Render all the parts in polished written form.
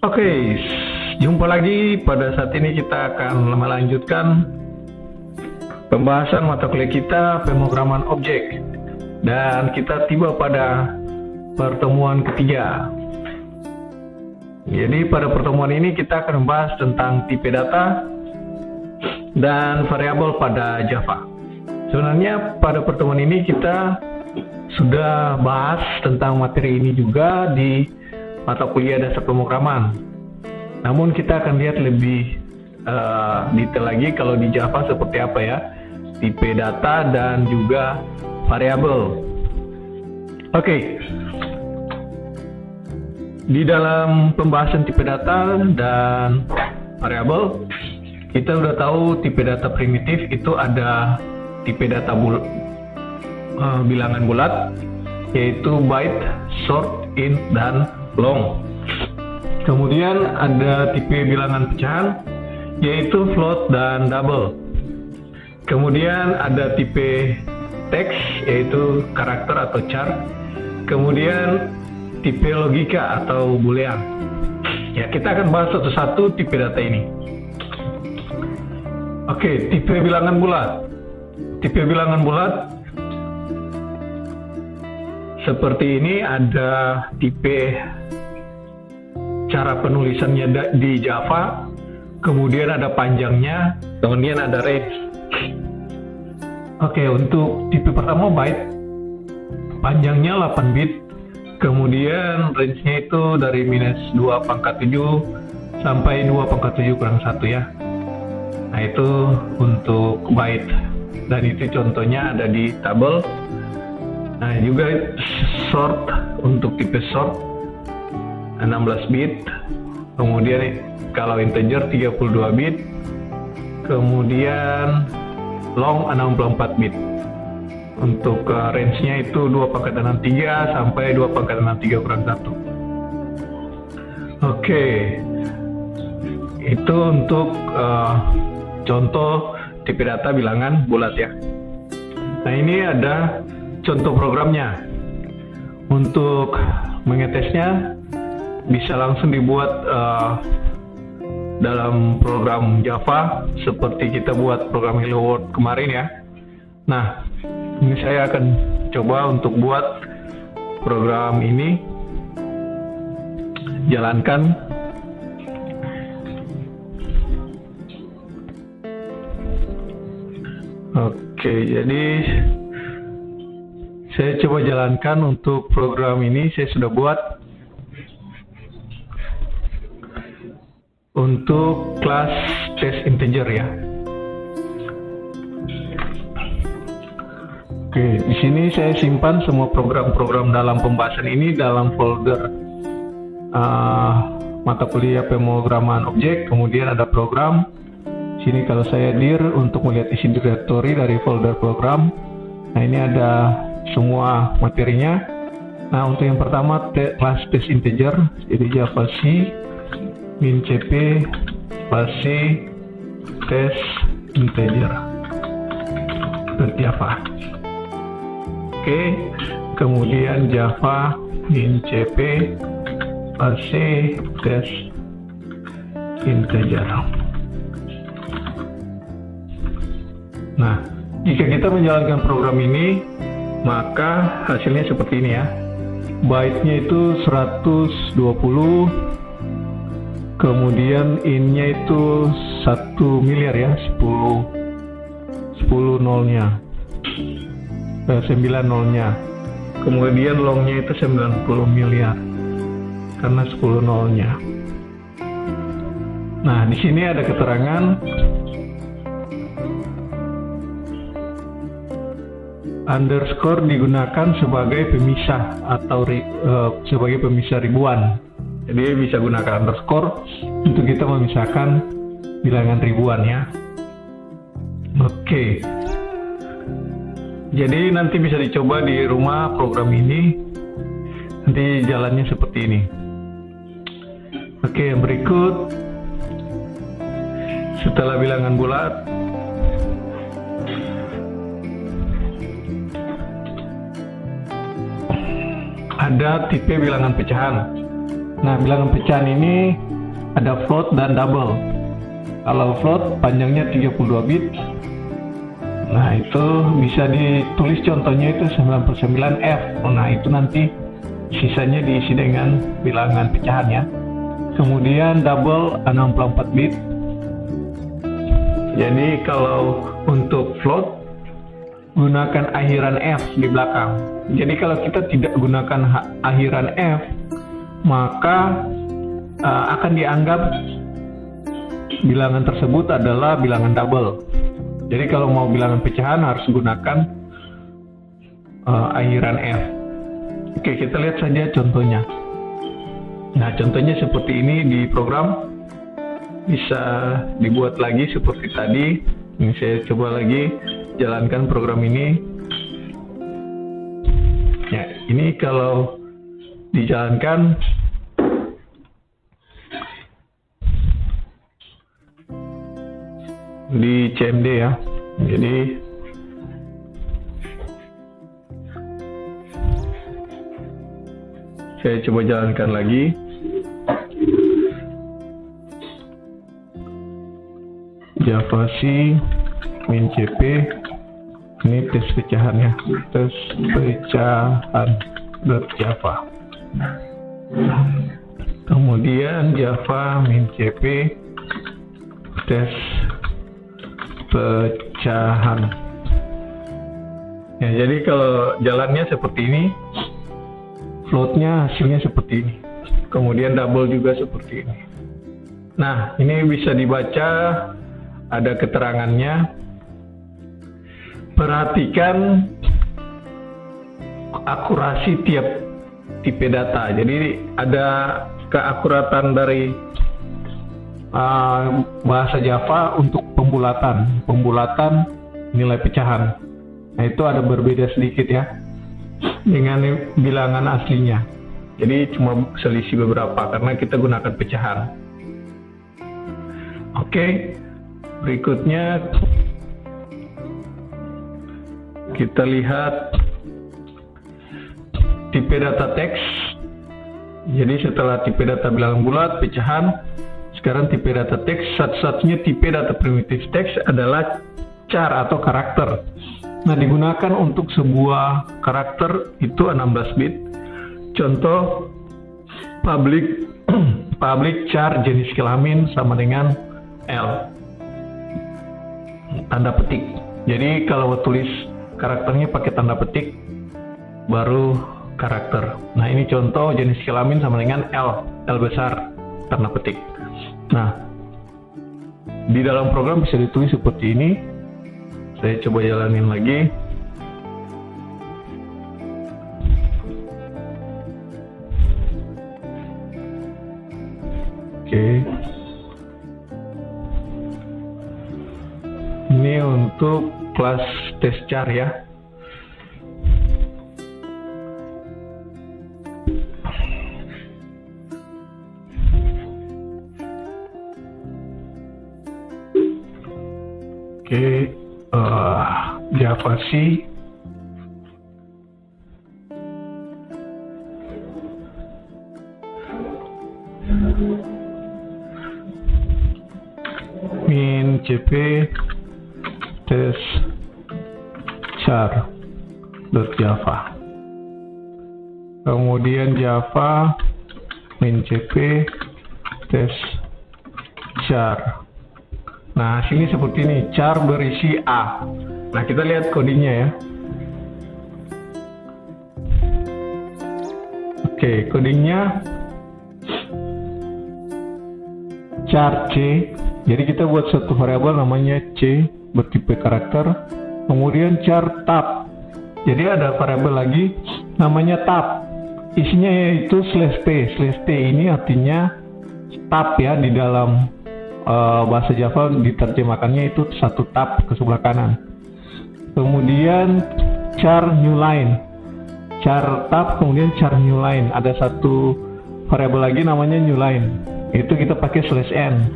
Oke, jumpa lagi. Pada saat ini kita akan melanjutkan pembahasan mata kuliah kita pemrograman objek, dan kita tiba pada pertemuan ketiga. Jadi pada pertemuan ini kita akan membahas tentang tipe data dan variabel pada Java. Sebenarnya pada pertemuan ini kita sudah bahas tentang materi ini juga di mata kuliah dasar pemrograman. Namun kita akan lihat lebih detail lagi kalau di Java seperti apa ya, tipe data dan juga variabel. Oke. Di dalam pembahasan tipe data dan variabel, kita udah tahu tipe data primitif itu ada tipe data bilangan bulat, yaitu byte, short, int, dan long. Kemudian ada tipe bilangan pecahan, yaitu float dan double. Kemudian ada tipe teks, yaitu karakter atau char. Kemudian tipe logika atau boolean. Ya, kita akan bahas satu-satu tipe data ini. Oke, tipe bilangan bulat. Tipe bilangan bulat seperti ini, ada tipe cara penulisannya di Java, kemudian ada panjangnya, kemudian ada range. Oke, untuk tipe pertama byte, panjangnya 8 bit, kemudian range-nya itu dari -2⁻7 sampai 2⁻7 kurang 1 ya. Nah, itu untuk byte, dan itu contohnya ada di tabel. Nah, juga short, untuk tipe short 16 bit, kemudian kalau integer 32 bit, kemudian long 64 bit. Untuk range-nya itu 2⁻63 sampai 2⁻63 kurang 1. Oke, itu untuk contoh tipe data bilangan bulat ya. Nah, ini ada contoh programnya. Untuk mengetesnya bisa langsung dibuat dalam program Java seperti kita buat program Hello World kemarin ya. Nah, ini saya akan coba untuk buat program ini, jalankan. Oke, jadi saya coba jalankan untuk program ini. Saya sudah buat untuk kelas test integer ya. Oke, di sini saya simpan semua program-program dalam pembahasan ini dalam folder mata kuliah pemrograman objek. Kemudian ada program. Sini kalau saya dir untuk melihat isi directory dari folder program. Nah, ini ada semua materinya. Nah, untuk yang pertama kelas test integer, jadi Java C min cp C test integer seperti apa. Oke, kemudian Java min cp C test integer. Nah, jika kita menjalankan program ini, maka hasilnya seperti ini ya. Byte-nya itu 120, kemudian in-nya itu 1 miliar ya, 10 nolnya, 9 nolnya. Kemudian long-nya itu 90 miliar karena 10 nolnya. Nah, di sini ada keterangan underscore digunakan sebagai pemisah atau sebagai pemisah ribuan. Jadi bisa gunakan underscore untuk kita memisahkan bilangan ribuan ya. Oke. Jadi nanti bisa dicoba di rumah program ini. Nanti jalannya seperti ini. Oke, yang berikut setelah bilangan bulat, ada tipe bilangan pecahan. Nah, bilangan pecahan ini ada float dan double. Kalau float panjangnya 32 bit. Nah, itu bisa ditulis contohnya itu 99F. Nah, itu nanti sisanya diisi dengan bilangan pecahan ya. Kemudian double 64 bit. Jadi kalau untuk float gunakan akhiran F di belakang. Jadi kalau kita tidak gunakan akhiran F, maka akan dianggap bilangan tersebut adalah bilangan double. Jadi kalau mau bilangan pecahan harus gunakan akhiran F. Oke, kita lihat saja contohnya. Nah, contohnya seperti ini di program. Bisa dibuat lagi seperti tadi. Ini saya coba lagi jalankan program ini. Ya, ini kalau dijalankan di CMD ya. Jadi saya coba jalankan lagi. Java C min cp, ini tes pecahannya, tes pecahan .java. Kemudian Java min cp tes pecahan. Ya, jadi kalau jalannya seperti ini, floatnya hasilnya seperti ini, kemudian double juga seperti ini. Nah, ini bisa dibaca, ada keterangannya. Perhatikan akurasi tiap tipe data. Jadi ada keakuratan dari bahasa Java untuk pembulatan nilai pecahan. Nah, itu ada berbeda sedikit ya dengan bilangan aslinya. Jadi cuma selisih beberapa karena kita gunakan pecahan. Oke, berikutnya kita lihat tipe data teks. Jadi setelah tipe data bilangan bulat, pecahan, sekarang tipe data teks. Satu-satunya tipe data primitif teks adalah char atau karakter. Nah, digunakan untuk sebuah karakter itu 16 bit. Contoh public char jenis kelamin sama dengan L, tanda petik. Jadi kalau tulis karakternya pakai tanda petik baru karakter. Nah, ini contoh jenis kelamin sama dengan L besar, tanda petik. Nah, di dalam program bisa ditulis seperti ini. Saya coba jalanin lagi. Oke. Ini untuk kelas tes char ya. Oke, Java C. Min cp tes char .java. Kemudian Java min cp tes char. Nah, sini seperti ini, char berisi A. Nah, kita lihat codingnya ya. Oke, codingnya char C. Jadi kita buat satu variabel namanya C bertipe karakter. Kemudian char tab. Jadi ada variabel lagi namanya tab. Isinya yaitu /t. /t ini artinya tab ya, di dalam bahasa Java diterjemahkannya itu satu tab ke sebelah kanan. Kemudian char new line, char tab, kemudian char new line. Ada satu variabel lagi namanya new line, itu kita pakai /n.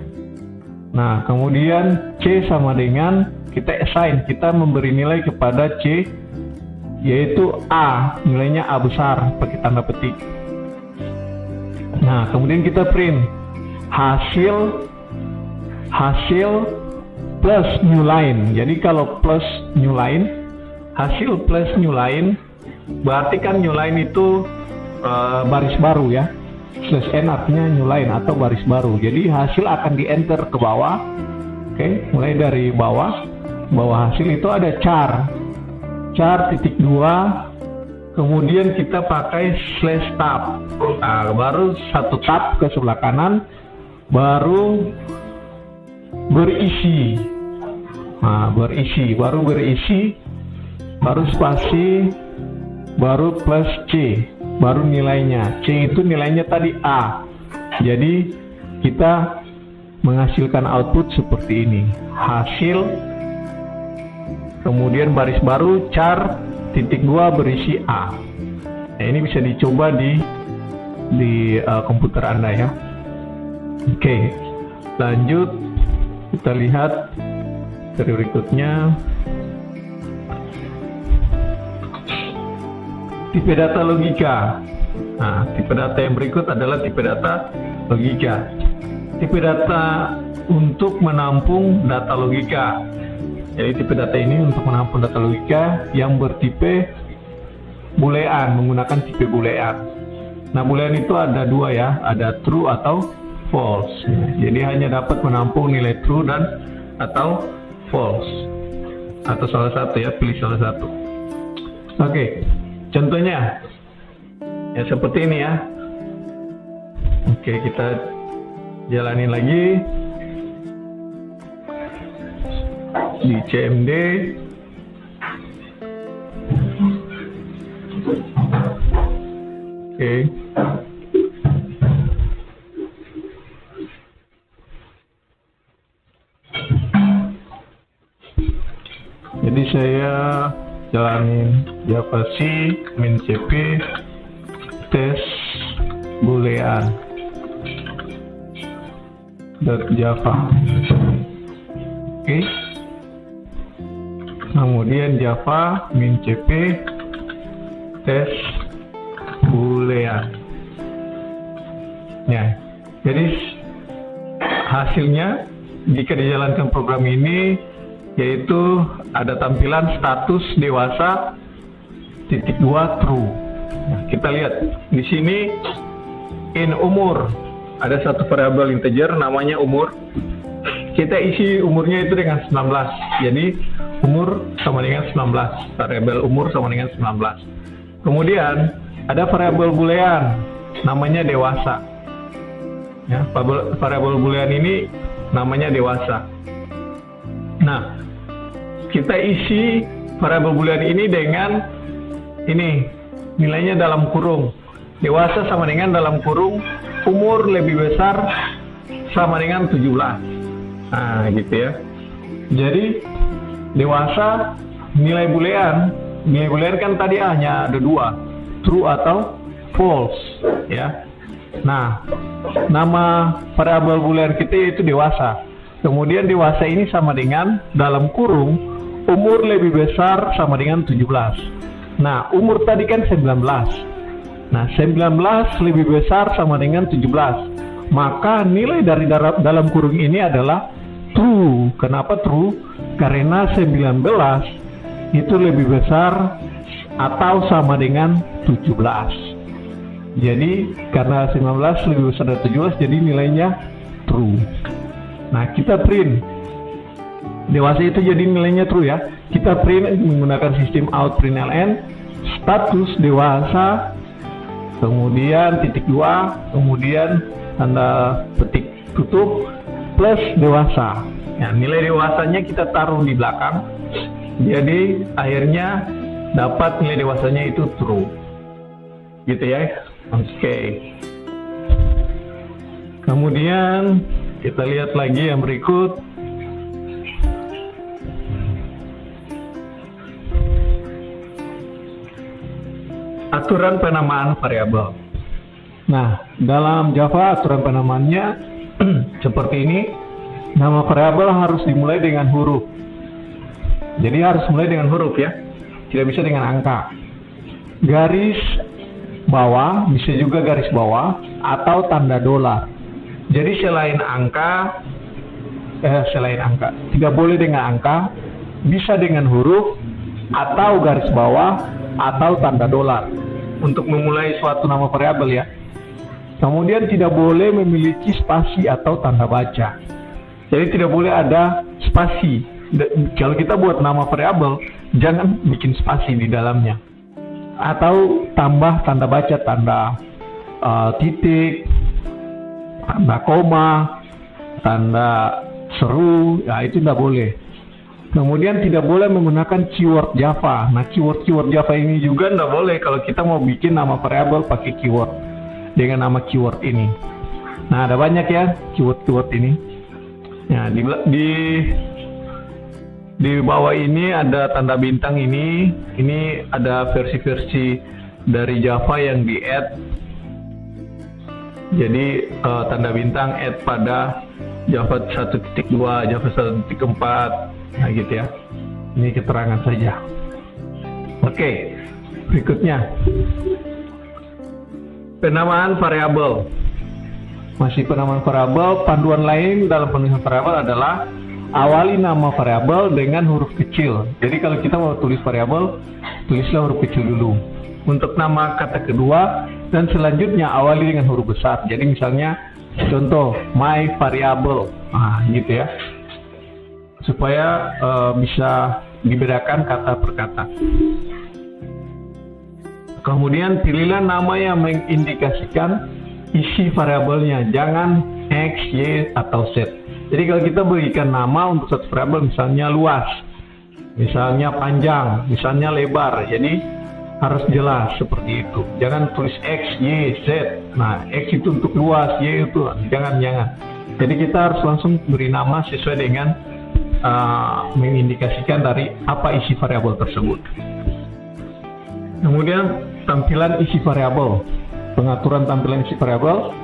Nah, kemudian C sama dengan kita assign, kita memberi nilai kepada C yaitu A, nilainya A besar pakai tanda petik. Nah, kemudian kita print hasil plus new line. Jadi kalau plus new line, hasil plus new line, berarti kan new line itu baris baru ya. Slash n artinya new line atau baris baru. Jadi hasil akan di enter ke bawah. Oke, mulai dari bawah hasil itu ada char titik 2, kemudian kita pakai slash tab. Nah, baru satu tab ke sebelah kanan, baru berisi. Nah, baru berisi, baru spasi, baru plus C, baru nilainya. C itu nilainya tadi A. Jadi kita menghasilkan output seperti ini. Hasil, kemudian baris baru, char titik 2 berisi A. Nah, ini bisa dicoba di komputer Anda ya. Oke, lanjut kita lihat berikutnya. Tipe data logika. Nah, tipe data yang berikut adalah tipe data logika. Tipe data untuk menampung data logika. Jadi tipe data ini untuk menampung data logika yang bertipe boolean, menggunakan tipe boolean. Nah, boolean itu ada dua ya, ada true atau false. Jadi hanya dapat menampung nilai true dan atau false. Atau salah satu ya, pilih salah satu. Oke, contohnya ya seperti ini ya. Oke, kita jalanin lagi di CMD. Oke. Jadi saya jalanin Java C min cp tes boolean .java. Oke. Kemudian Java min cp tes boolean. Ya, jadi hasilnya jika dijalankan program ini yaitu ada tampilan status dewasa titik 2 true. Nah, kita lihat di sini in umur ada satu variabel integer namanya umur. Kita isi umurnya itu dengan 19. Jadi umur sama dengan 19. Variabel umur sama dengan 19. Kemudian ada variabel boolean namanya dewasa. Ya, variabel boolean ini namanya dewasa. Nah, kita isi variabel boolean ini dengan ini nilainya dalam kurung. Dewasa sama dengan dalam kurung umur lebih besar sama dengan 17. Nah, gitu ya. Jadi dewasa nilai boolean kan tadi hanya ada dua, true atau false ya. Nah, nama variabel boolean kita yaitu dewasa. Kemudian dewasa ini sama dengan dalam kurung umur lebih besar sama dengan 17. Nah, umur tadi kan 19. Nah, 19 lebih besar sama dengan 17. Maka nilai dari dalam kurung ini adalah true. Kenapa true? Karena 19 itu lebih besar atau sama dengan 17. Jadi karena 19 lebih besar dari 17, jadi nilainya true. Nah, kita print dewasa itu jadi nilainya true ya. Kita print menggunakan sistem out println status dewasa, kemudian titik 2, kemudian tanda petik tutup plus dewasa. Nah, nilai dewasanya kita taruh di belakang. Jadi akhirnya dapat nilai dewasanya itu true. Gitu ya. Oke. Kemudian kita lihat lagi yang berikut. Aturan penamaan variabel. Nah, dalam Java aturan penamaannya seperti ini. Nama variabel harus dimulai dengan huruf. Jadi harus mulai dengan huruf ya. Tidak bisa dengan angka. Garis bawah, bisa juga garis bawah atau tanda dolar. Jadi selain angka, tidak boleh dengan angka, bisa dengan huruf atau garis bawah atau tanda dolar untuk memulai suatu nama variabel ya. Kemudian tidak boleh memiliki spasi atau tanda baca. Jadi tidak boleh ada spasi. Kalau kita buat nama variabel, jangan bikin spasi di dalamnya. Atau tambah tanda baca, tanda titik, tanda koma, tanda seru, ya itu tidak boleh. Kemudian tidak boleh menggunakan keyword Java. Nah, keyword Java ini juga tidak boleh kalau kita mau bikin nama variabel pakai keyword dengan nama keyword ini. Nah, ada banyak ya keyword ini. Ya, di bawah ini ada tanda bintang ini ada versi-versi dari Java yang di-add. Jadi tanda bintang add pada Java 1.2, Java 1.4. Nah gitu ya. Ini keterangan saja. Oke, berikutnya penamaan variabel. Masih penamaan variabel. Panduan lain dalam penulisan variabel adalah awali nama variabel dengan huruf kecil. Jadi kalau kita mau tulis variabel, tulislah huruf kecil dulu. Untuk nama kata kedua dan selanjutnya awali dengan huruf besar. Jadi misalnya contoh my variable, nah gitu ya, supaya bisa dibedakan kata per kata. Kemudian pilihlah nama yang mengindikasikan isi variabelnya, jangan X, Y, atau Z. Jadi kalau kita berikan nama untuk satu variabel, misalnya luas, misalnya panjang, misalnya lebar, jadi harus jelas seperti itu. Jangan tulis X, Y, Z. Nah, X itu untuk luas, Y itu jangan. Jadi kita harus langsung beri nama sesuai dengan mengindikasikan dari apa isi variabel tersebut. Kemudian tampilan isi variabel, pengaturan tampilan isi variabel.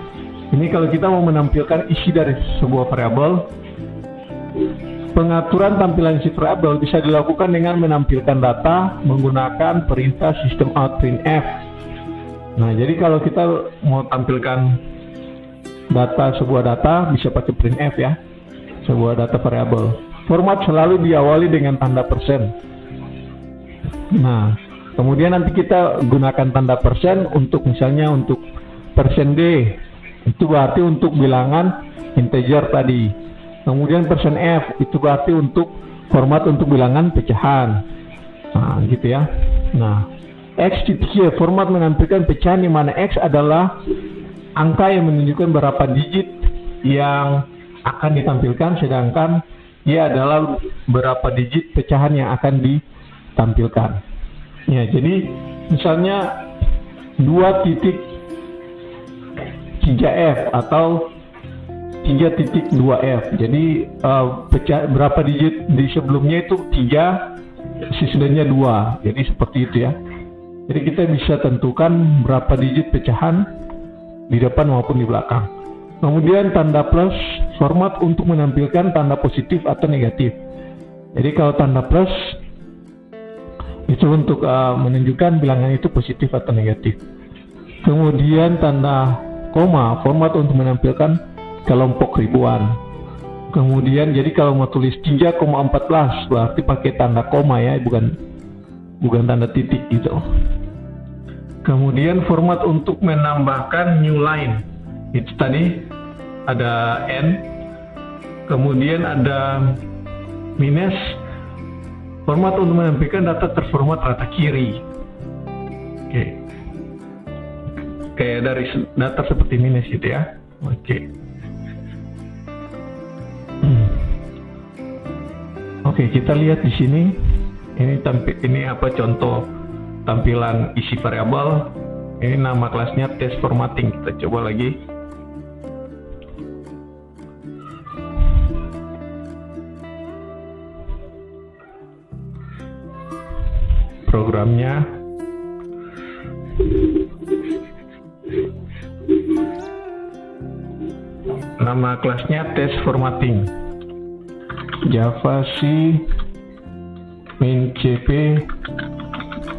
Ini kalau kita mau menampilkan isi dari sebuah variabel, pengaturan tampilan isi variabel bisa dilakukan dengan menampilkan data menggunakan perintah sistem out printf. Nah, jadi kalau kita mau tampilkan sebuah data bisa pakai printf ya, sebuah data variabel. Format selalu diawali dengan tanda persen. Nah, kemudian nanti kita gunakan tanda persen untuk misalnya untuk persen D, itu berarti untuk bilangan integer tadi. Kemudian persen F itu berarti untuk format untuk bilangan pecahan. Nah, gitu ya. Nah, X titik Y format menampilkan pecahan di mana X adalah angka yang menunjukkan berapa digit yang akan ditampilkan, sedangkan Y adalah berapa digit pecahan yang akan ditampilkan. Ya, jadi misalnya 2.3F atau 3.2F. Jadi berapa digit di sebelumnya itu 3, sisanya 2. Jadi seperti itu ya. Jadi kita bisa tentukan berapa digit pecahan di depan maupun di belakang. Kemudian tanda plus, format untuk menampilkan tanda positif atau negatif. Jadi kalau tanda plus itu untuk menunjukkan bilangan itu positif atau negatif. Kemudian tanda koma, format untuk menampilkan kelompok ribuan. Kemudian jadi kalau mau tulis 3,14 berarti pakai tanda koma ya, bukan tanda titik gitu. Kemudian format untuk menambahkan new line, itu tadi ada N, kemudian ada minus, format untuk menampilkan data terformat rata kiri. Oke. Kayak dari data seperti minus gitu ya. Oke. Oke, kita lihat di sini. Ini apa contoh tampilan isi variabel. Ini nama kelasnya test formatting. Kita coba lagi. Programnya nama kelasnya test formatting, Java C min CP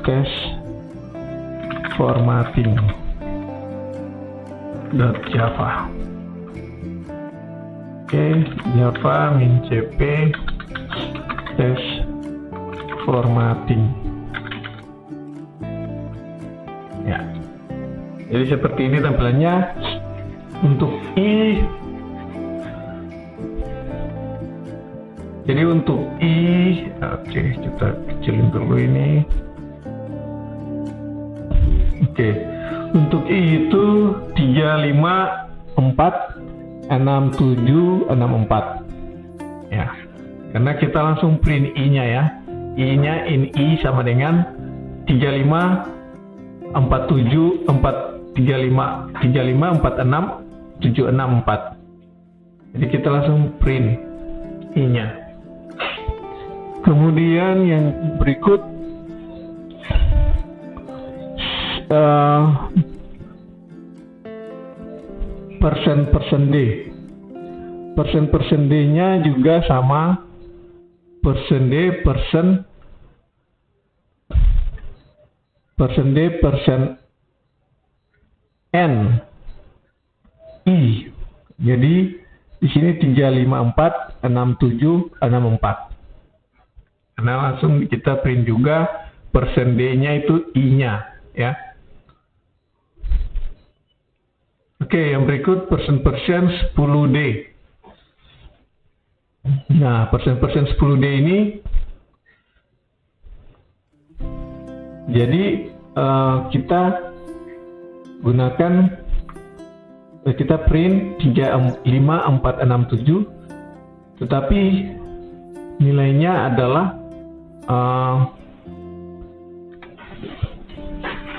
test formatting .java. Oke, Java -cp test formatting. Ya. Jadi seperti ini tampilannya untuk i. Jadi untuk i, oke, kita kecilin dulu ini. Oke, untuk i itu 3546764. Ya, karena kita langsung print i-nya ya. I-nya in i sama dengan 3546764. Jadi kita langsung print i-nya. Kemudian yang berikut persen D-nya juga sama, persen N I. Jadi di sini 3546764. Karena langsung kita print juga persen D-nya itu I-nya ya. Oke, yang berikut persen 10D. Nah, persen 10D ini jadi kita gunakan kita print 35467, tetapi nilainya adalah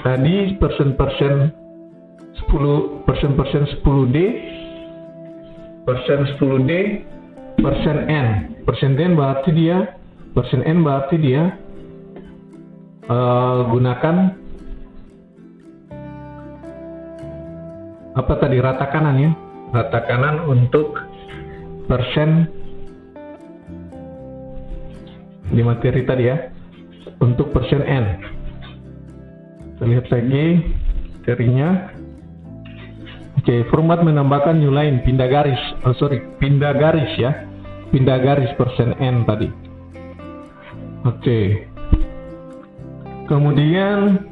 tadi persen 10D, persen N berarti dia gunakan apa tadi, rata kanan ya, rata kanan untuk persen di materi tadi ya, untuk persen N. Kita lihat lagi materinya. Oke, format menambahkan new line, pindah garis ya, pindah garis persen N tadi. Oke, kemudian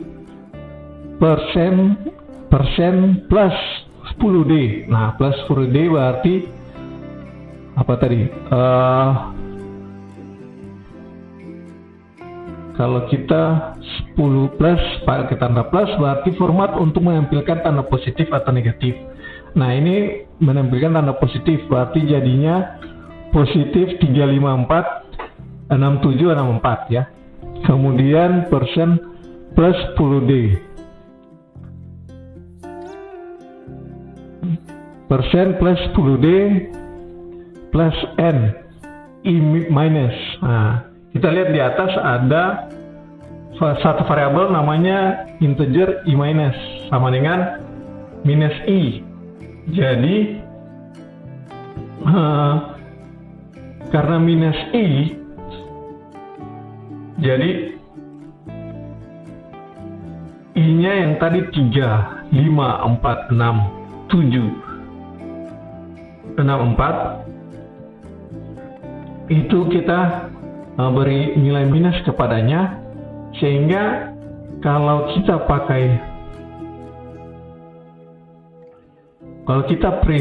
persen plus 10D. Nah, plus 10D berarti apa tadi? Kalau kita 10 plus pakai tanda plus berarti format untuk menampilkan tanda positif atau negatif. Nah, ini menampilkan tanda positif berarti jadinya positif 3546764 ya. Kemudian persen plus 10D. Persen plus 10D plus N I minus. Nah, kita lihat di atas ada satu variabel namanya integer I minus sama dengan minus I. Jadi karena minus I, jadi I-nya yang tadi 3, 5, 4, 6, 7, 64 itu kita beri nilai minus kepadanya, sehingga kalau kita print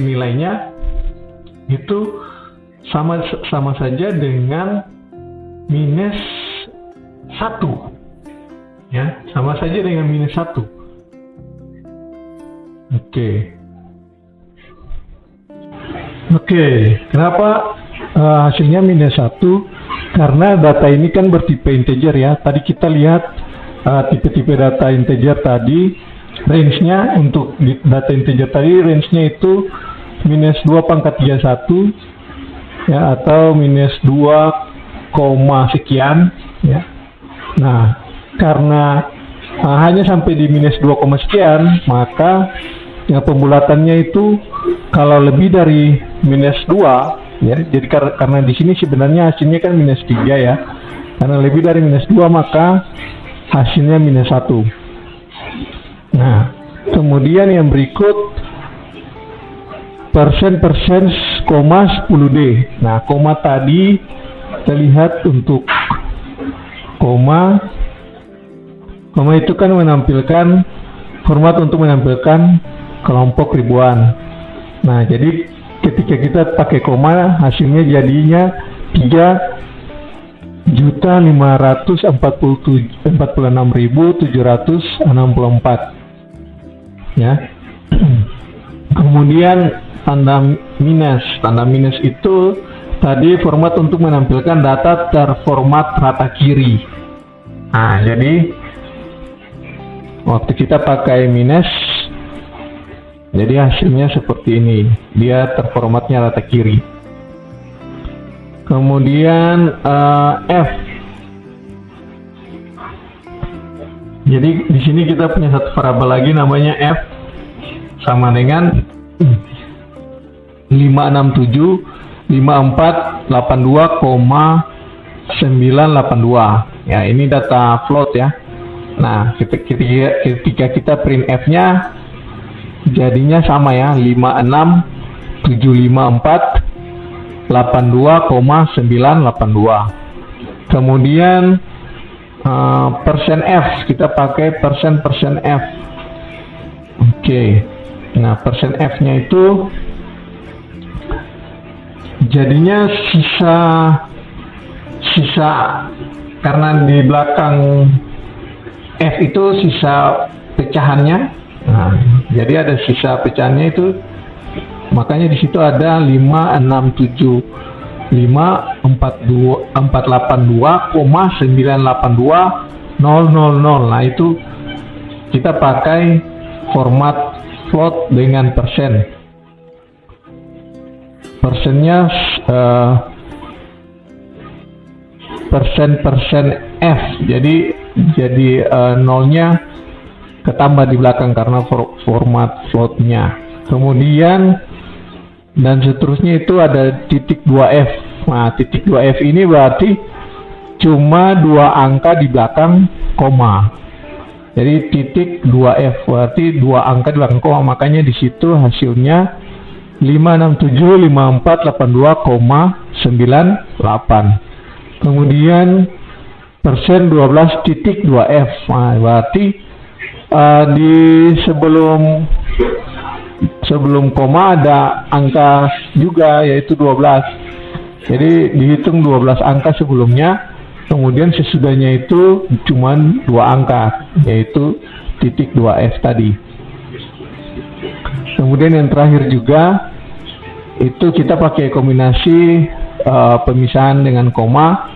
nilainya itu sama saja dengan minus 1 ya, sama saja dengan minus 1. Oke, kenapa hasilnya minus 1? Karena data ini kan bertipe integer ya. Tadi kita lihat tipe-tipe data integer tadi, range-nya untuk data integer tadi, range-nya itu minus 2 pangkat 31 ya, atau minus 2, sekian ya. Nah, karena hanya sampai di minus 2, sekian, maka yang pembulatannya itu kalau lebih dari minus 2 ya, jadi karena di sini sebenarnya hasilnya kan minus 3 ya. Karena lebih dari minus 2 maka hasilnya minus 1. Nah, kemudian yang berikut persen, koma 10D. Nah, koma tadi kita lihat untuk koma itu kan menampilkan format untuk menampilkan kelompok ribuan. Nah, jadi ketika kita pakai koma, hasilnya jadinya 3.546.764 ya. Kemudian tanda minus itu tadi format untuk menampilkan data terformat rata kiri. Nah, jadi waktu kita pakai minus, jadi hasilnya seperti ini, dia terformatnya rata kiri. Kemudian F. Jadi di sini kita punya satu variabel lagi namanya F sama dengan 567.5482,982. Ya, ini data float ya. Nah, ketika kita print F-nya jadinya sama ya, 5675482,982. Kemudian persen F, kita pakai persen F. Oke. Nah, persen F-nya itu jadinya sisa karena di belakang F itu sisa pecahannya. Nah, jadi ada sisa pecahannya itu, makanya di situ ada 567.482,982,000. Nah, itu kita pakai format float dengan persen. Persennya persen F. Jadi nolnya ketambah di belakang karena format floatnya. Kemudian dan seterusnya itu ada titik 2F. Nah, titik 2F ini berarti cuma 2 angka di belakang koma. Jadi titik 2F berarti 2 angka di belakang koma, makanya di situ hasilnya 567.5482,98. Kemudian persen 12.2F. Nah, berarti di sebelum koma ada angka juga, yaitu 12. Jadi dihitung 12 angka sebelumnya, kemudian sesudahnya itu cuman 2 angka, yaitu titik 2F tadi. Kemudian yang terakhir juga itu kita pakai kombinasi pemisahan dengan koma,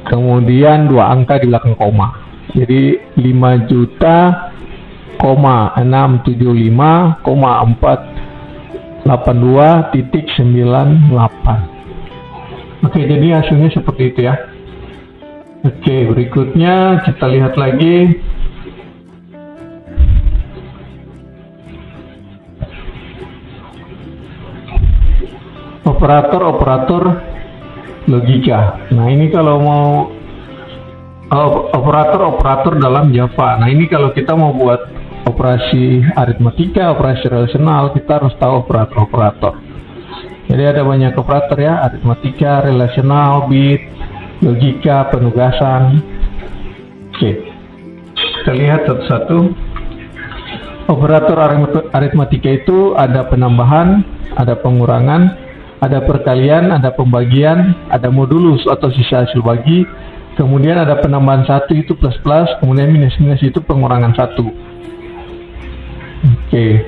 kemudian 2 angka di belakang koma. Jadi 5.675,482.98. Oke, jadi hasilnya seperti itu ya. Oke, berikutnya kita lihat lagi. Operator logika. Nah, ini kalau mau operator dalam Java. Nah, ini kalau kita mau buat operasi aritmatika, operasi relasional, kita harus tahu operator. Jadi ada banyak operator ya, aritmatika, relasional, bit, logika, penugasan. Oke, kita lihat satu-satu. Operator aritmatika itu ada penambahan, ada pengurangan, ada perkalian, ada pembagian, ada modulus atau sisa hasil bagi, kemudian ada penambahan 1 itu plus, kemudian minus itu pengurangan 1. Oke.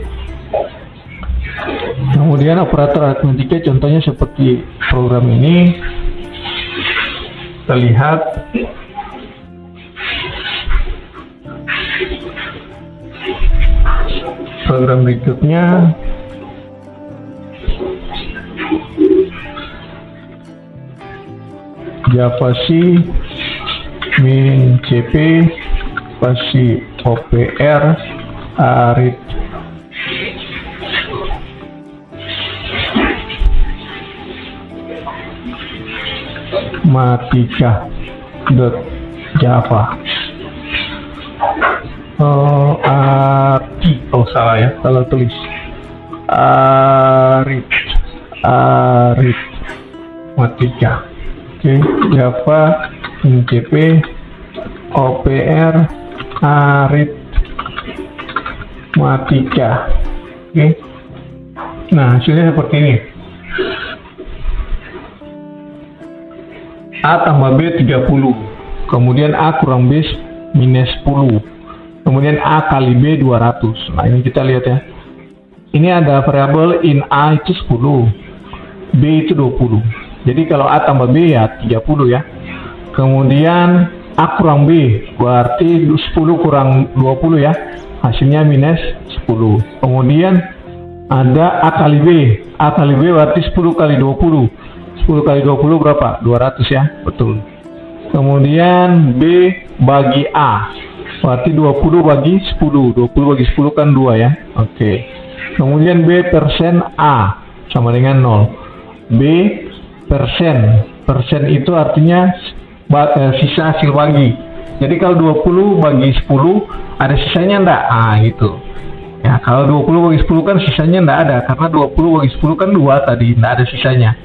Kemudian operator aritmatika contohnya seperti program ini. Kita lihat. Program berikutnya. Java C min CP pasti OPR aritmatika .java. Salah ya, salah tulis. aritmatika. Oke, Java NCP OPR aritmatika. Oke. Nah, hasilnya seperti ini. A tambah B 30, kemudian A kurang B minus 10, kemudian A kali B 200. Nah, ini kita lihat ya. Ini ada variabel in A itu 10, B itu 20. Jadi kalau A tambah B ya 30 ya. Kemudian A kurang B, berarti 10 kurang 20 ya. Hasilnya minus 10. Kemudian ada A kali B. A kali B berarti 10 kali 20. 10 kali 20 berapa? 200 ya, betul. Kemudian B bagi A, berarti 20 bagi 10. 20 bagi 10 kan 2 ya. Oke. Kemudian B persen A sama dengan 0. B persen. Persen itu artinya sisa hasil bagi. Jadi kalau 20 bagi 10 ada sisanya enggak? Gitu. Ya, kalau 20 bagi 10 kan sisanya enggak ada, karena 20 bagi 10 kan 2 tadi, enggak ada sisanya.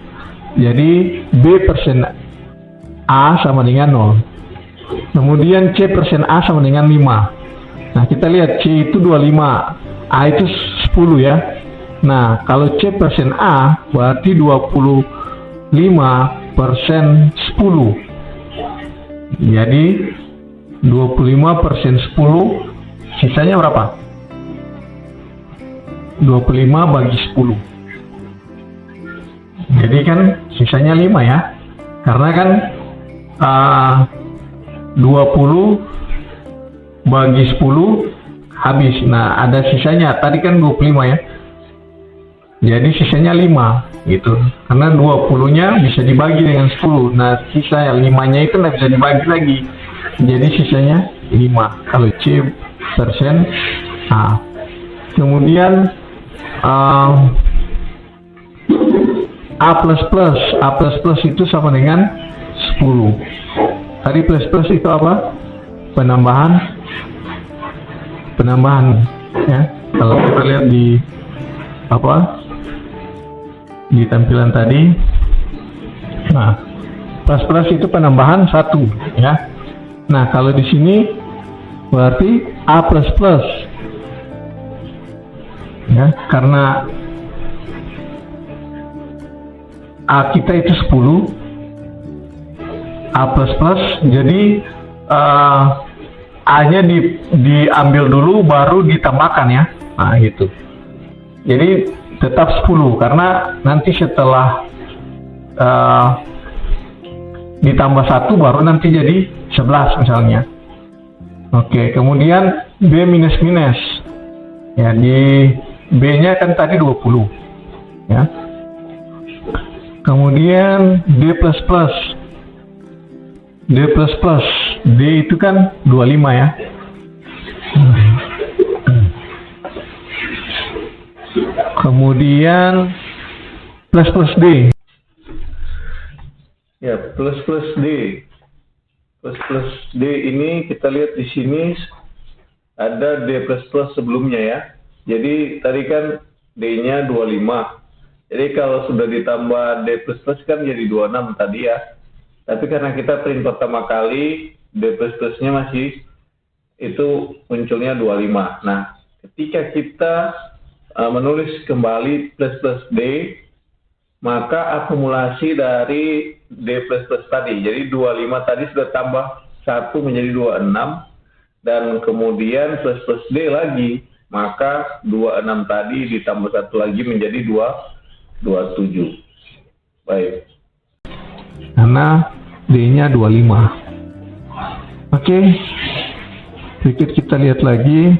Jadi B persen A sama dengan 0. Kemudian C persen A sama dengan 5. Nah, kita lihat C itu 25, A itu 10 ya. Nah, kalau C persen A berarti 25 persen 10. Jadi 25 persen 10, sisanya berapa? 25 bagi 10. Jadi kan sisanya 5 ya, karena kan 20 bagi 10 habis. Nah, ada sisanya, tadi kan 25 ya, jadi sisanya 5 gitu, karena 20 nya bisa dibagi dengan 10. Nah, sisa 5-nya itu nggak bisa dibagi lagi, jadi sisanya 5 kalau C persen A. Kemudian A plus itu sama dengan 10. Tadi plus itu apa? Penambahan ya. Kalau kita lihat di di tampilan tadi. Nah, plus itu penambahan 1 ya. Nah, kalau di sini berarti A plus ya, karena A kita itu 10, A plus, jadi A-nya diambil dulu baru ditambahkan ya. Nah, gitu. Jadi tetap 10, karena nanti setelah ditambah 1 baru nanti jadi 11 misalnya. Oke, kemudian B minus. Ya, di B-nya kan tadi 20 ya. Kemudian D plus, D itu kan 25 ya. Kemudian plus D. Ya, plus D. Plus D ini kita lihat di sini ada D plus sebelumnya ya. Jadi tadi kan D-nya 25. Jadi kalau sudah ditambah D plus kan jadi 26 tadi ya. Tapi karena kita print pertama kali, D plus-nya masih itu munculnya 25. Nah, ketika kita menulis kembali plus D, maka akumulasi dari D plus tadi. Jadi 25 tadi sudah tambah 1 menjadi 26. Dan kemudian plus D lagi, maka 26 tadi ditambah 1 lagi menjadi 27. Baik. Karena D-nya 25. Oke. Berikut kita lihat lagi.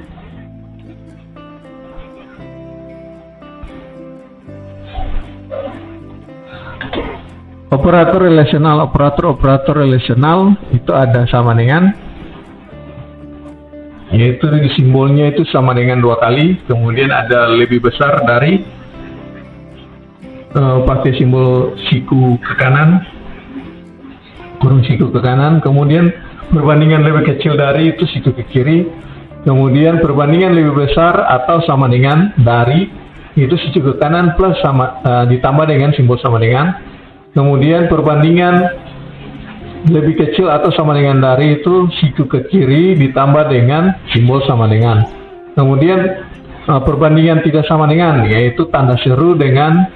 Operator relasional itu ada sama dengan, yaitu di simbolnya itu sama dengan 2 kali, kemudian ada lebih besar dari, pakai simbol siku ke kanan, kurung siku ke kanan, kemudian perbandingan lebih kecil dari itu siku ke kiri, kemudian perbandingan lebih besar atau sama dengan dari itu sisi ke kanan plus sama ditambah dengan simbol sama dengan. Kemudian perbandingan lebih kecil atau sama dengan dari itu siku ke kiri ditambah dengan simbol sama dengan. Kemudian perbandingan tidak sama dengan, yaitu tanda seru dengan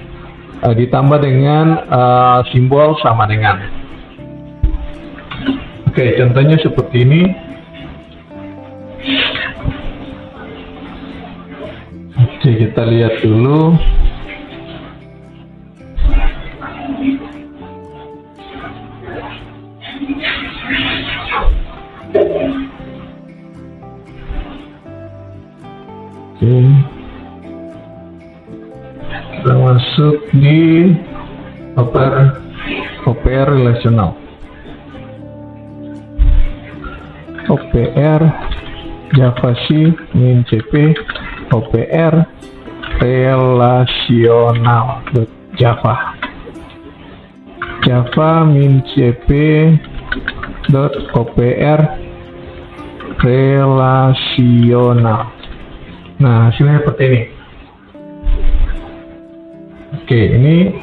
ditambah dengan simbol sama dengan. Oke, contohnya seperti ini. Oke, kita lihat dulu. Oke. Kita masuk di OPR relasional. OPR JavaC min CP OPR relasional Java min CP OPR relasional. Nah, hasilnya seperti ini. Oke, ini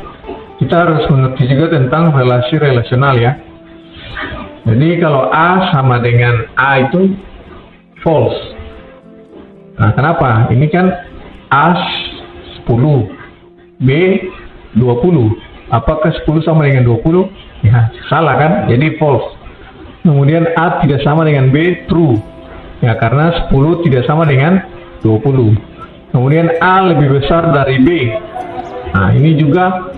kita harus mengerti juga tentang relasi relasional ya. Jadi kalau A sama dengan A itu false. Nah, kenapa? Ini kan A 10, B 20. Apakah 10 sama dengan 20? Ya, salah kan? Jadi false. Kemudian A tidak sama dengan B, true. Ya, karena 10 tidak sama dengan 20. Kemudian A lebih besar dari B. Nah, ini juga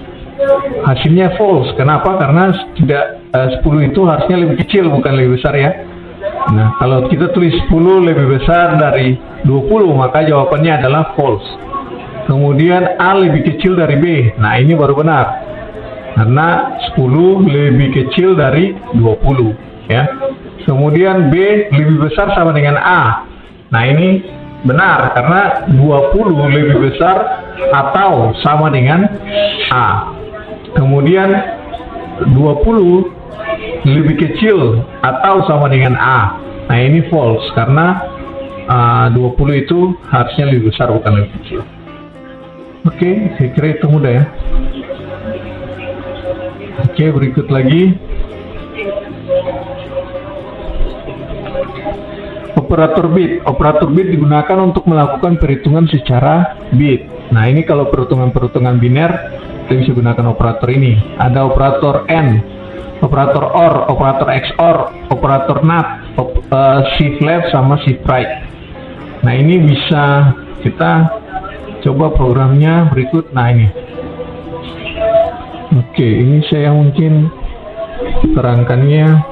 hasilnya false. Kenapa? Karena tidak 10 itu harusnya lebih kecil, bukan lebih besar ya. Nah, kalau kita tulis 10 lebih besar dari 20, maka jawabannya adalah false. Kemudian A lebih kecil dari B. Nah, ini baru benar. Karena 10 lebih kecil dari 20 ya. Kemudian B lebih besar sama dengan A. Nah, ini benar karena 20 lebih besar atau sama dengan A. Kemudian 20 lebih kecil atau sama dengan A. Nah, ini false karena 20 itu harusnya lebih besar bukan lebih kecil. Oke, saya kira itu mudah ya. Oke, berikut lagi. Operator bit. Operator bit digunakan untuk melakukan perhitungan secara bit. Nah, ini kalau perhitungan biner, kita bisa gunakan operator ini. Ada operator AND, operator OR, operator XOR, operator NOT, shift left sama shift right. Nah, ini bisa kita coba programnya berikut. Nah, ini. Oke, ini saya mungkin terangkannya.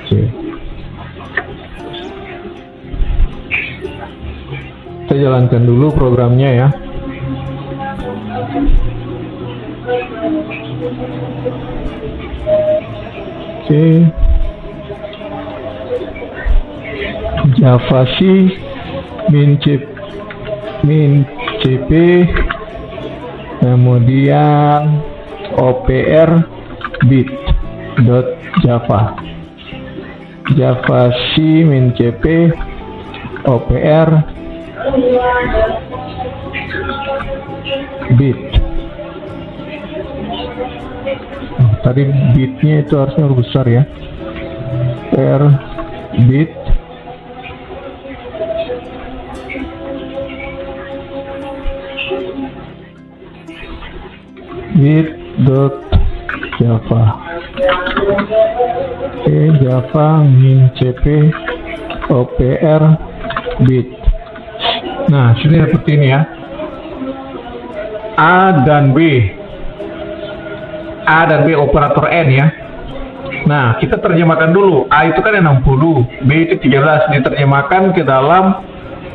Oke. Kita jalankan dulu programnya ya. Oke. JavaC min CP kemudian OPR bit.java. JavaC min CP OPR bit. Tadi bitnya itu harusnya lebih besar ya. OPR bit bit.java. Oke, Java min CP OPR bit. Nah, sudah seperti ini ya. A dan B operator N ya. Nah, kita terjemahkan dulu. A itu kan 60, B itu 13. Diterjemahkan ke dalam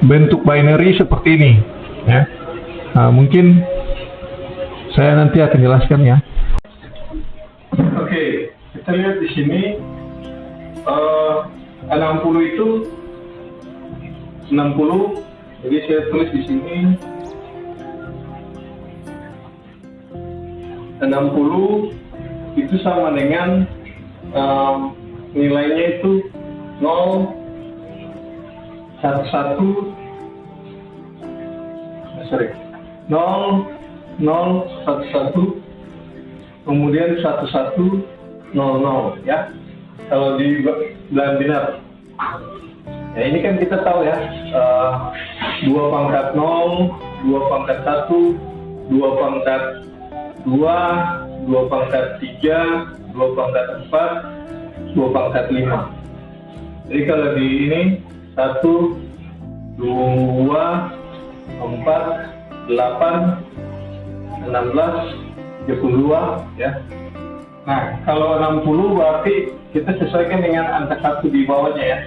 bentuk binary seperti ini ya. Nah, mungkin saya nanti akan jelaskan ya. Oke, kita lihat di sini 60 itu 60. Jadi saya tulis di sini 60 itu sama dengan nilainya itu 0, 1, 0 0 11, kemudian 1100 ya, kalau di dalam biner. Ya, ini kan kita tahu ya, 2 pangkat 0, 2 pangkat 1, 2 pangkat 2, 2 pangkat 3, 2 pangkat 4, 2 pangkat 5. Jadi kalau di ini 1, 2, 4, 8, 16, 32 ya. Nah, kalau 60 berarti kita sesuaikan dengan angka 1 di bawahnya ya.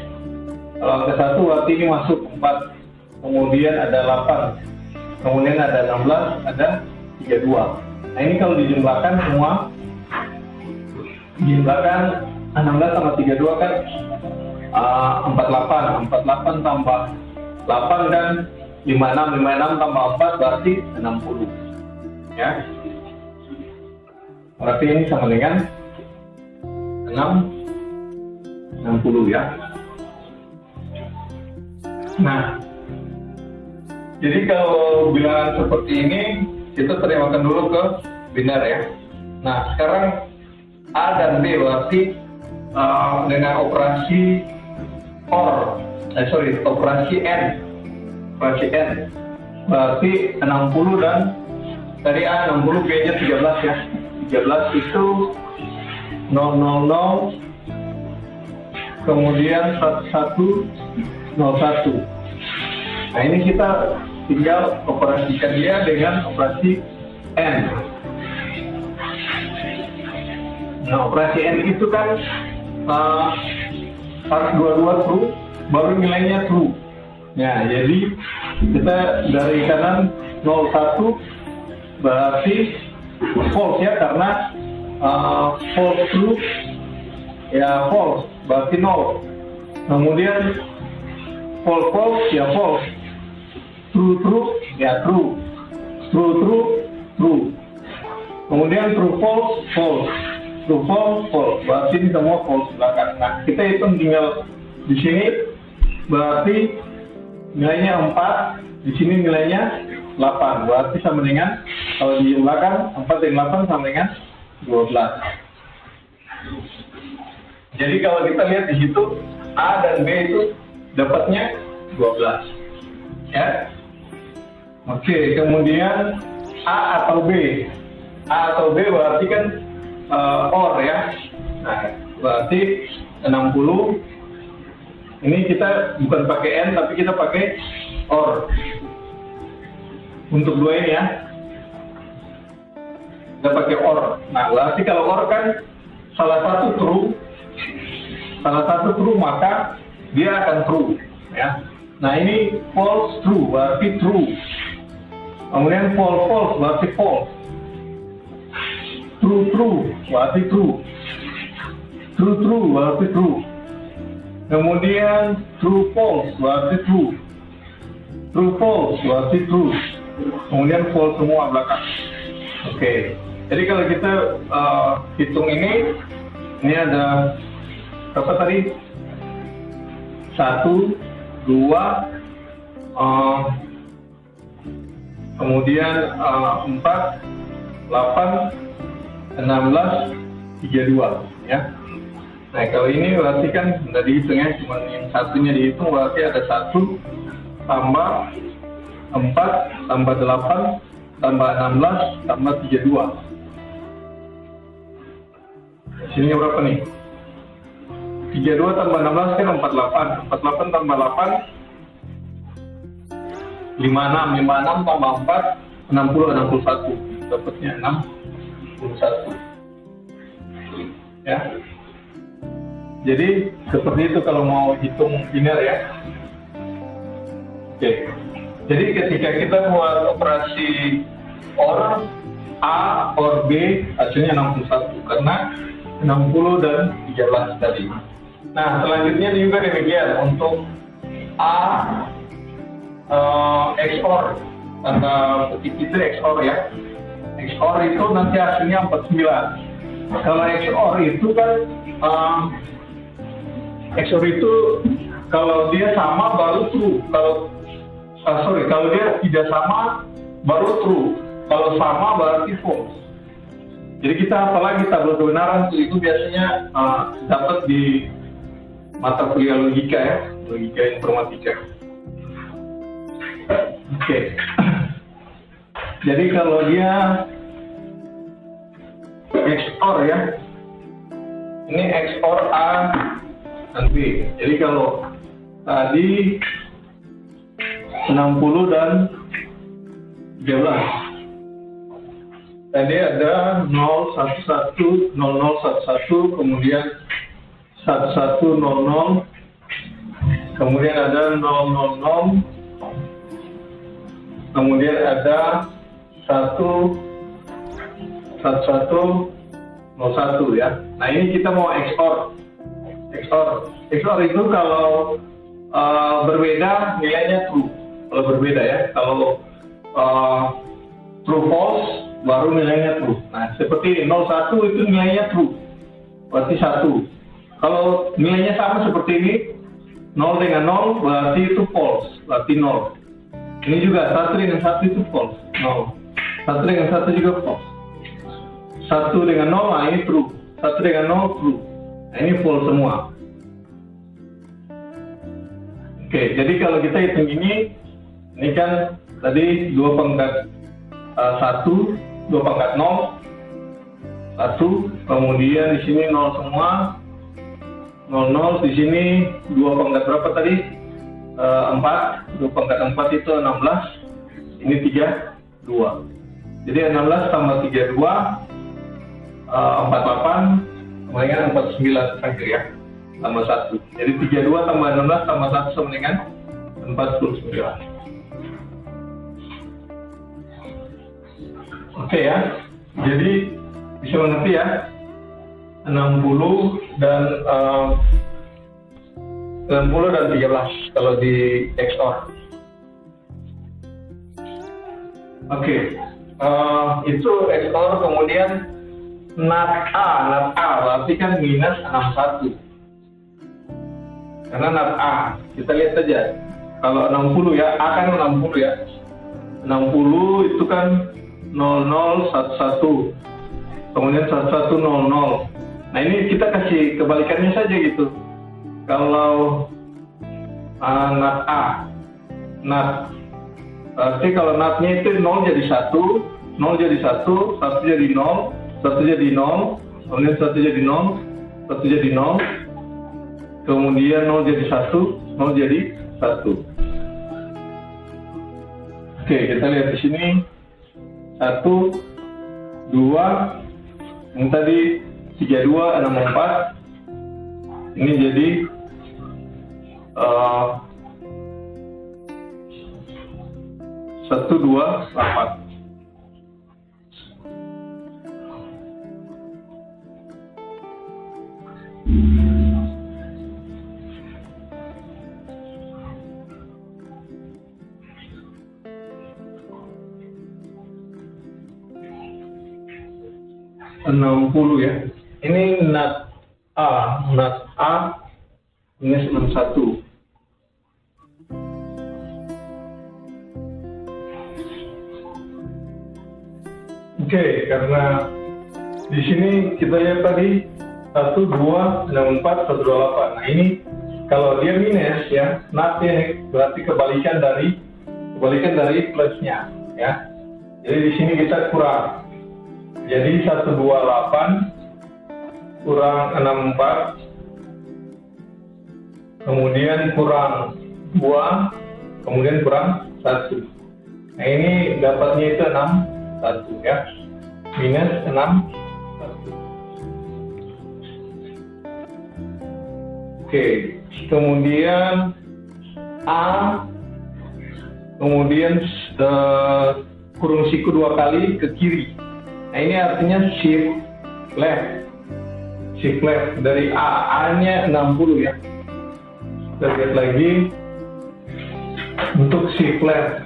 Kalau angka 1 berarti ini masuk 4, kemudian ada 8, kemudian ada 16, ada 32. Nah, ini kalau dijumlahkan semua, dijumlahkan 16 sama 32 kan 48 tambah 8 kan 56 tambah 4 berarti 60 ya. Berarti ini sama dengan 60 ya. Nah, jadi kalau bilangan seperti ini kita terjemahkan dulu ke biner ya. Nah, sekarang A dan B berarti dengan operasi operasi N berarti 60 dan tadi A 60, B nya 13 ya. 13 itu 000, kemudian 1101. Nah, ini kita tinggal operasikan dia dengan operasi N. Nah, operasi N itu kan harus dua-dua true, baru nilainya true. Nah, jadi kita dari kanan 01 berarti false ya, karena false true ya false, berarti 0. Kemudian false ya false, true ya true, true. Kemudian true false, berarti ini semua false belakang. Nah, kita hitung tinggal di sini berarti nilainya 4, di sini nilainya 8, berarti sama dengan, kalau dijumlahkan 4 dan 8 sama dengan 12. Jadi kalau kita lihat di situ A dan B itu dapatnya 12 ya. Oke, kemudian A atau B berarti kan OR ya. Nah, berarti 60 ini kita bukan pakai N tapi kita pakai OR untuk dua ini ya, kita pakai OR. Nah, berarti kalau OR kan salah satu true maka dia akan true ya. Nah, ini false true berarti true, kemudian false berarti false, true berarti true berarti true, kemudian true false berarti true false berarti true, kemudian false semua belakang. Oke, jadi kalau kita hitung ini ada berapa tadi? 1, 2, kemudian 4, 8, 16, 32 ya. Nah, kalau ini berarti kan sudah dihitungnya, cuma yang satunya dihitung, berarti ada 1 tambah 4 tambah 8 tambah 16 tambah 32. Sini berapa nih? 32 tambah 16 kan 48. 48 tambah 8 56 tambah 4 61. Dapatnya 61. Ya. Jadi seperti itu kalau mau hitung biner ya. Oke. Jadi ketika kita buat operasi OR A, OR B, hasilnya 61 karena 60 dan 13 tadi. Nah, selanjutnya juga demikian untuk A XOR, tanda petik itu XOR ya. XOR itu nanti hasilnya 49. Kalau XOR itu kan XOR itu kalau dia sama baru true. Kalau dia tidak sama baru true. Kalau sama berarti false. Jadi kita apalagi tabel kebenaran itu biasanya dapat di mata kuliah logika ya, logika informatika. Oke. Jadi kalau dia XOR ya, ini XOR A dan B. Jadi kalau tadi 60 dan 13. Tadi ada 011 0011, kemudian 1100, kemudian ada 000, kemudian ada 1101 ya. Nah ini kita mau XOR. XOR itu kalau berbeda nilainya true. Kalau berbeda ya, kalau true false baru nilainya true. Nah seperti 01 itu nilainya true, berarti 1. Kalau nilainya sama seperti ini, 0 dengan 0 berarti itu false, berarti 0. Ini juga 1 dengan 1 itu false, 0. 1 dengan 1 juga false. 1 dengan 0, nah ini true. 1 dengan 0 true. Nah ini false semua. Oke, jadi kalau kita hitung ini kan tadi 2 pangkat 1, 2 pangkat 0, 1, kemudian di sini 0 semua, 00, di sini 2 pangkat berapa tadi? 4, 2 pangkat 4 itu 16, ini 32. Jadi 16 tambah 32, 48, kemudian 49 terakhir ya, tambah 1. Jadi 32 tambah 16 tambah 1 sama dengan 49. Oke ya, jadi bisa mengerti ya, 60 dan 13 kalau di XOR. Oke, itu XOR, kemudian NAT A berarti kan minus 61. Karena NAT A, kita lihat saja. Kalau 60 ya, A kan 60 ya. 60 itu kan 0011, kemudian 1100. Nah ini kita kasih kebalikannya saja gitu. Kalau NAT A, NAT, berarti kalau NAT-nya itu 0 jadi 1, 0 jadi 1, 1 jadi 0, 1 jadi 0, kemudian 1 jadi 0, 1 jadi 0, kemudian 0 jadi 1, 0 jadi 1. Oke, kita lihat di sini 1, 2, yang tadi 32, 64, ini jadi 128. Ya. Ini NAT A minus 61. Oke, karena di sini kita lihat tadi 1, 2, 64, 128. Nah ini kalau dia minus ya, NAT ini berarti kebalikan dari plusnya ya. Jadi di sini kita kurang. Jadi 128 kurang 64, kemudian kurang 2, kemudian kurang 1. Nah ini dapatnya itu 61 ya, minus 61. Oke, kemudian A, kemudian kurung siku 2 kali ke kiri. Nah ini artinya shift left dari A-nya 60 ya. Kita lihat lagi untuk shift left.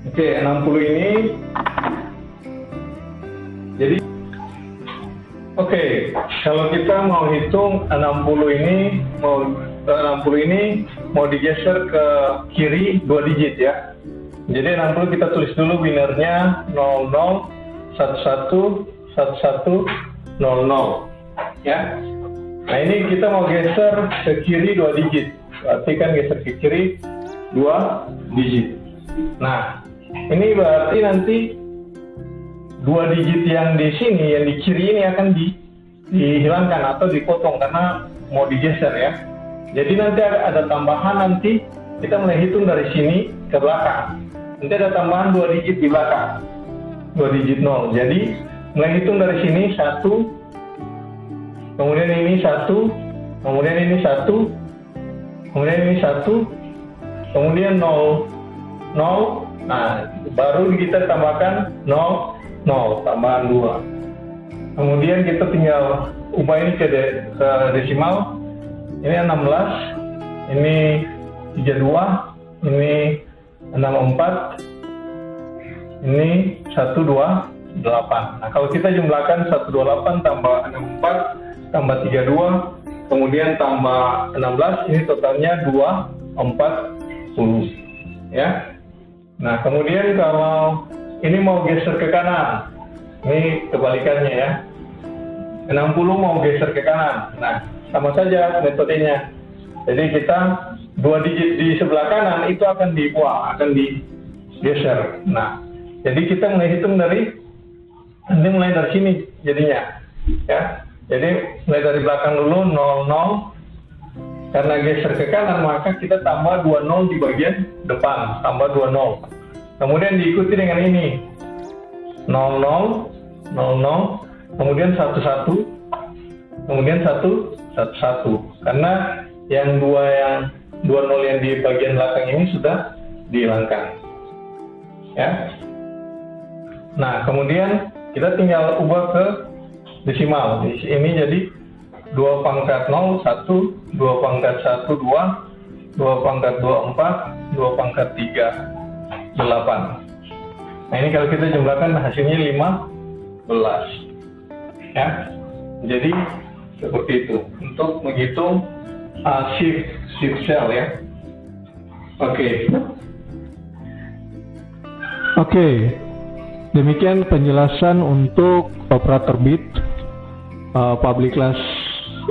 Oke, 60 ini jadi Oke, kalau kita mau hitung 60 ini mau digeser ke kiri 2 digit ya. Jadi 60 kita tulis dulu winernya 00 11 11 00 ya. Nah ini kita mau geser ke kiri 2 digit. Berarti kan geser ke kiri 2 digit. Nah, ini berarti nanti 2 digit yang di sini, yang di kiri ini akan dihilangkan atau dipotong karena mau digeser ya. Jadi nanti ada tambahan, nanti kita mulai hitung dari sini ke belakang. Nanti ada tambahan 2 digit di belakang, 2 digit 0. Jadi mulai hitung dari sini 1, kemudian ini 1, kemudian ini 1, kemudian ini 1, kemudian 0, 0. Nah, baru kita tambahkan 0, 0, tambahan 2. Kemudian kita tinggal ubah ini ke desimal. Ini 16, ini 32, ini 64, ini 128. Nah, kalau kita jumlahkan 128 tambah 64 tambah 32, kemudian tambah 16, ini totalnya 240 ya. Nah, kemudian kalau ini mau geser ke kanan, ini kebalikannya ya. 60 mau geser ke kanan. Nah, sama saja metodenya. Jadi kita 2 digit di sebelah kanan itu akan dibuang, akan digeser. Nah, jadi kita mulai hitung mulai dari sini jadinya. Ya. Jadi mulai dari belakang dulu 00. Karena geser ke kanan maka kita tambah 20 di bagian depan, tambah 20. Kemudian diikuti dengan ini 00, 00, kemudian 11, kemudian 111. Karena yang 20 yang di bagian belakang ini sudah dihilangkan. Ya. Nah, kemudian kita tinggal ubah ke desimal. Ini jadi 2 pangkat 0, 1, 2 pangkat 1, 2, 2 pangkat 2, 4, 2 pangkat 3, 8. Nah ini kalau kita jumlahkan hasilnya 15. Ya, jadi seperti itu untuk menghitung shift cell ya. Oke. Demikian penjelasan untuk operator bit, public class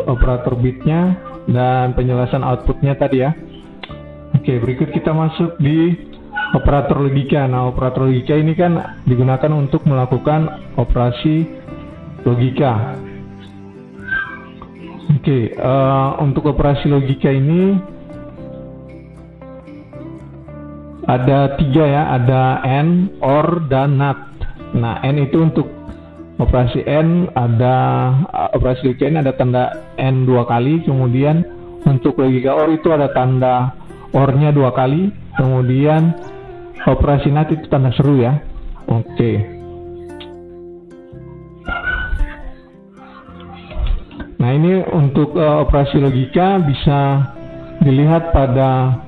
operator bitnya, dan penjelasan outputnya tadi ya. Oke, berikut kita masuk di operator logika. Nah, operator logika ini kan digunakan untuk melakukan operasi logika. Oke, untuk operasi logika ini ada 3 ya, ada AND, OR, dan NOT. Nah, AND itu untuk operasi AND, ada operasi logika ini ada tanda AND 2 kali, kemudian untuk logika OR itu ada tanda OR-nya 2 kali, kemudian operasi NOT itu tanda seru ya. Oke. Nah, ini untuk operasi logika bisa dilihat pada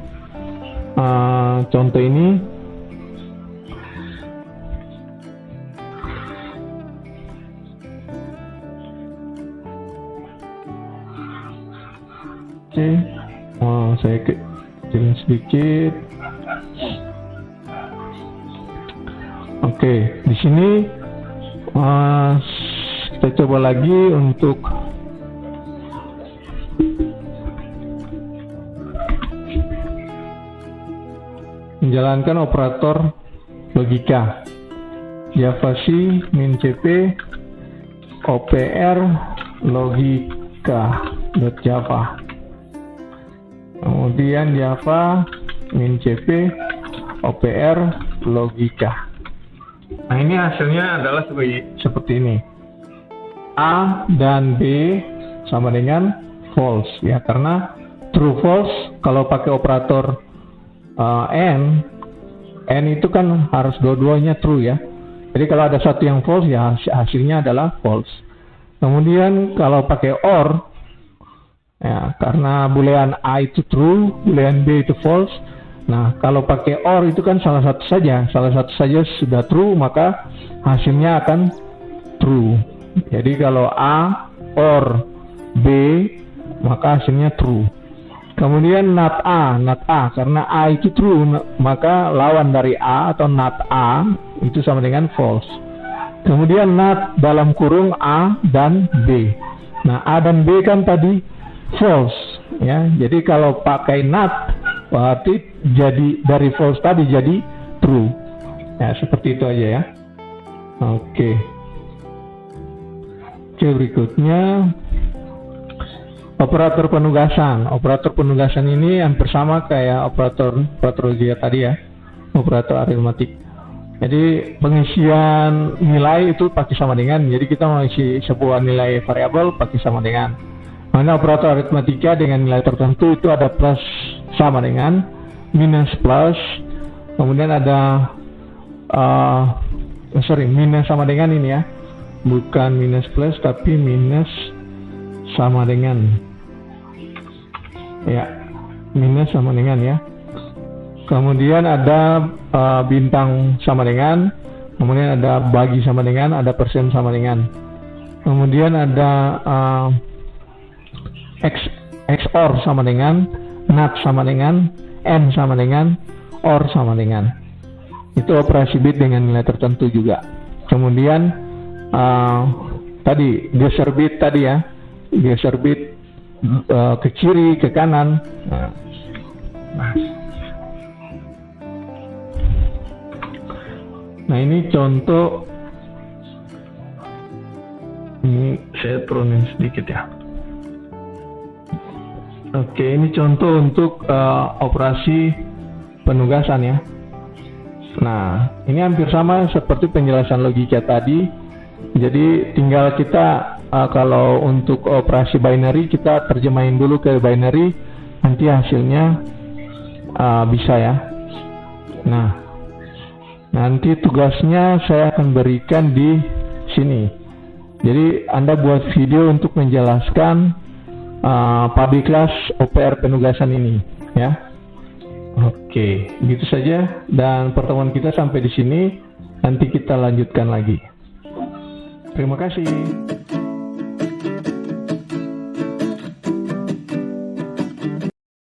contoh ini. Oke, saya kecilin sedikit. Oke, di sini kita coba lagi untuk menjalankan operator logika. Java C min cp opr logika.java. Kemudian Java min cp opr logika. Nah, ini hasilnya adalah seperti ini. A dan B sama dengan false ya, karena true false kalau pakai operator N itu kan harus dua-duanya true ya. Jadi kalau ada satu yang false ya hasilnya adalah false. Kemudian kalau pakai OR ya, karena boolean A itu true, boolean B itu false. Nah, kalau pakai OR itu kan salah satu saja sudah true, maka hasilnya akan true. Jadi kalau A or B, maka hasilnya true. Kemudian not A karena A itu true, maka lawan dari A atau not A itu sama dengan false. Kemudian not dalam kurung A dan B. Nah, A dan B kan tadi false, ya. Jadi kalau pakai not, berarti jadi dari false tadi jadi true. Ya, seperti itu aja ya. Oke, berikutnya operator penugasan. Operator penugasan ini hampir sama kayak operator algebra tadi ya, operator aritmatik. Jadi pengisian nilai itu pakai sama dengan. Jadi kita mengisi sebuah nilai variabel pakai sama dengan. Mana operator aritmatika dengan nilai tertentu itu ada plus sama dengan, minus plus, kemudian ada minus sama dengan ini ya, bukan minus plus tapi minus sama dengan. Ya, minus sama dengan ya. Kemudian ada bintang sama dengan, kemudian ada bagi sama dengan, ada persen sama dengan. Kemudian ada XOR sama dengan, NOT sama dengan, AND sama dengan, OR sama dengan. Itu operasi bit dengan nilai tertentu juga. Kemudian tadi geser bit tadi ya, geser bit ke kiri, ke kanan. Nah, ini contoh. Ini saya turunin sedikit ya. Oke, ini contoh untuk operasi penugasan ya. Nah, ini hampir sama seperti penjelasan logika tadi. Jadi tinggal kita kalau untuk operasi binary kita terjemahin dulu ke binary, nanti hasilnya bisa ya. Nah, nanti tugasnya saya akan berikan di sini. Jadi Anda buat video untuk menjelaskan public class OPR penugasan ini ya. Oke, gitu saja dan pertemuan kita sampai di sini. Nanti kita lanjutkan lagi. Terima kasih.